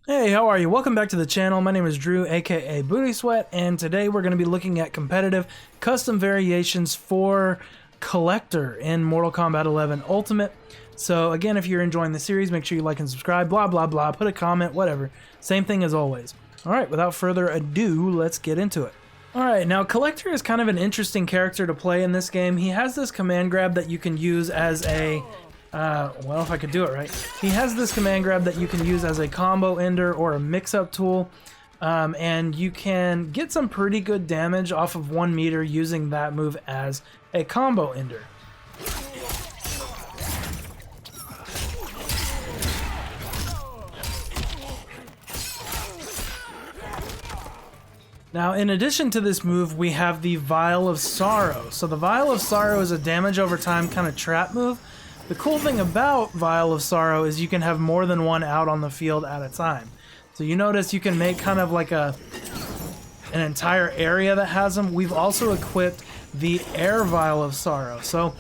Hey, how are you? Welcome back to the channel. My name is Drew, aka Booty Sweat, and today we're going to be looking at competitive custom variations for Kollector in Mortal Kombat 11 Ultimate. So again, if you're enjoying the series, make sure you like and subscribe, blah blah blah, put a comment, whatever. Same thing as always. Alright, without further ado, let's get into it. Alright, now Kollector is kind of an interesting character to play in this game. He has this command grab that you can use as a well, if I could do it right. He has this command grab that you can use as a combo ender or a mix-up tool, and you can get some pretty good damage off of 1 meter using that move as a combo ender. Now, in addition to this move, we have the Vial of Sorrow. So the Vial of Sorrow is a damage over time kind of trap move. The cool thing about Vial of Sorrow is you can have more than one out on the field at a time. So you notice you can make kind of like an entire area that has them. We've also equipped the Air Vial of Sorrow. So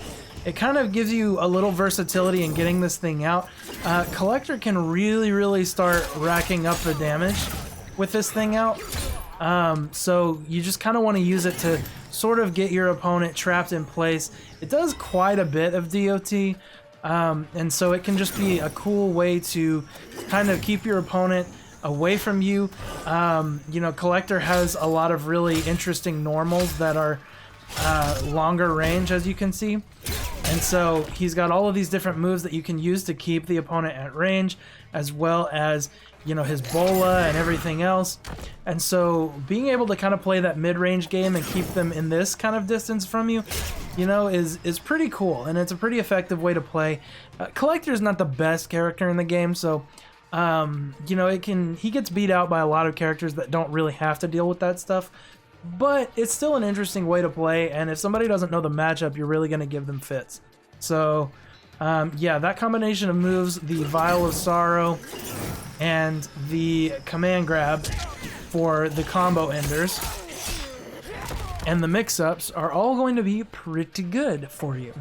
it kind of gives you a little versatility in getting this thing out. Kollector can really start racking up the damage with this thing out. So you just kind of want to use it to sort of get your opponent trapped in place. It does quite a bit of DOT, and so it can just be a cool way to kind of keep your opponent away from you. You know, Kollector has a lot of really interesting normals that are longer range, as you can see. And so he's got all of these different moves that you can use to keep the opponent at range, as well as, you know, his bola and everything else. And so being able to kind of play that mid-range game and keep them in this kind of distance from you, you know, is pretty cool, and it's a pretty effective way to play. Kollector is not the best character in the game, so you know, he gets beat out by a lot of characters that don't really have to deal with that stuff. But it's still an interesting way to play, and if somebody doesn't know the matchup, you're really going to give them fits. So, yeah, that combination of moves, the Vial of Sorrow, and the command grab for the combo enders, and the mix-ups are all going to be pretty good for you.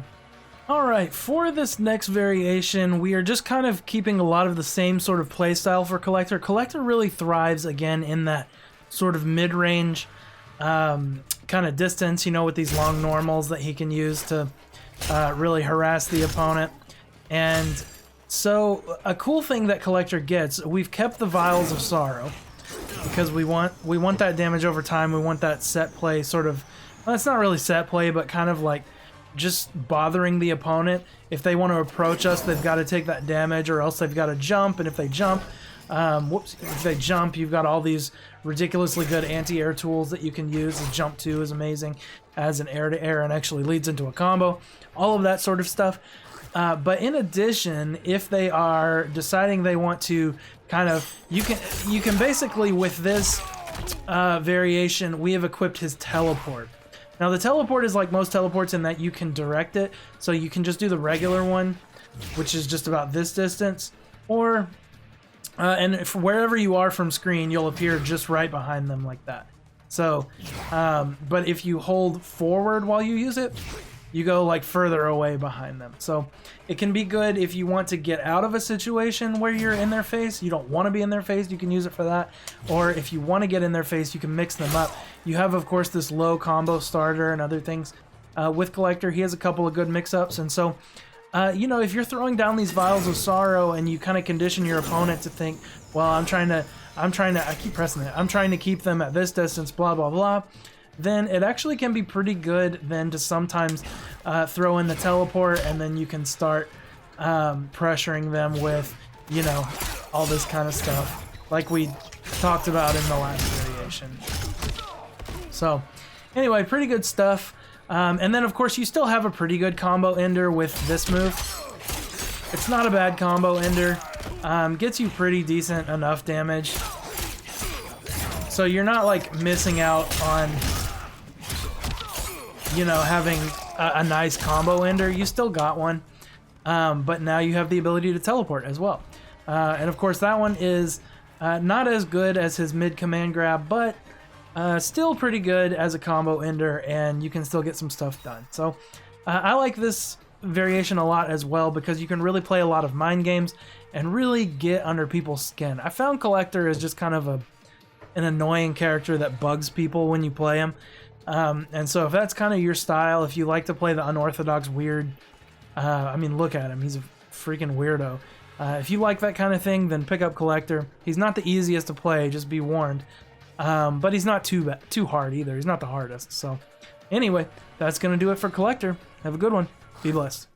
Alright, for this next variation, we are just kind of keeping a lot of the same sort of playstyle for Kollector. Kollector really thrives, again, in that sort of mid-range kind of distance, you know, with these long normals that he can use to really harass the opponent. And so a cool thing that Kollector gets, we've kept the Vials of Sorrow because we want that damage over time. We want that set play sort of, well, it's not really set play, but kind of like just bothering the opponent. If they want to approach us, they've got to take that damage, or else they've got to jump. And if they jump, if they jump, you've got all these ridiculously good anti-air tools that you can use. The jump 2 is amazing as an air-to-air and actually leads into a combo. All of that sort of stuff. But in addition, if they are deciding they want to kind of, you can basically, with this variation, we have equipped his teleport. Now the teleport is like most teleports in that you can direct it, so you can just do the regular one, which is just about this distance, or and if wherever you are from screen, you'll appear just right behind them like that. So, but if you hold forward while you use it, you go like further away behind them. So it can be good if you want to get out of a situation where you're in their face. You don't want to be in their face, you can use it for that. Or if you want to get in their face, you can mix them up. You have, of course, this low combo starter and other things. With Kollector, he has a couple of good mix-ups, and so you know, if you're throwing down these Vials of Sorrow and you kind of condition your opponent to think, well, I keep pressing it, I'm trying to keep them at this distance, blah blah blah, then it actually can be pretty good then to sometimes throw in the teleport, and then you can start pressuring them with, you know, all this kind of stuff like we talked about in the last variation. So anyway, pretty good stuff. And then, of course, you still have a pretty good combo ender with this move. It's not a bad combo ender. Gets you pretty decent enough damage. So you're not, like, missing out on, you know, having a nice combo ender. You still got one. But now you have the ability to teleport as well. And, of course, that one is not as good as his mid-command grab, but still pretty good as a combo ender, and you can still get some stuff done. So I like this variation a lot as well because you can really play a lot of mind games and really get under people's skin. I found Kollector is just kind of an annoying character that bugs people when you play him. And so if that's kind of your style, if you like to play the unorthodox weird, I mean, look at him. He's a freaking weirdo. If you like that kind of thing, then pick up Kollector. He's not the easiest to play, just be warned. But he's not too hard either. He's not the hardest. So anyway, that's going to do it for Kollector. Have a good one. Be blessed.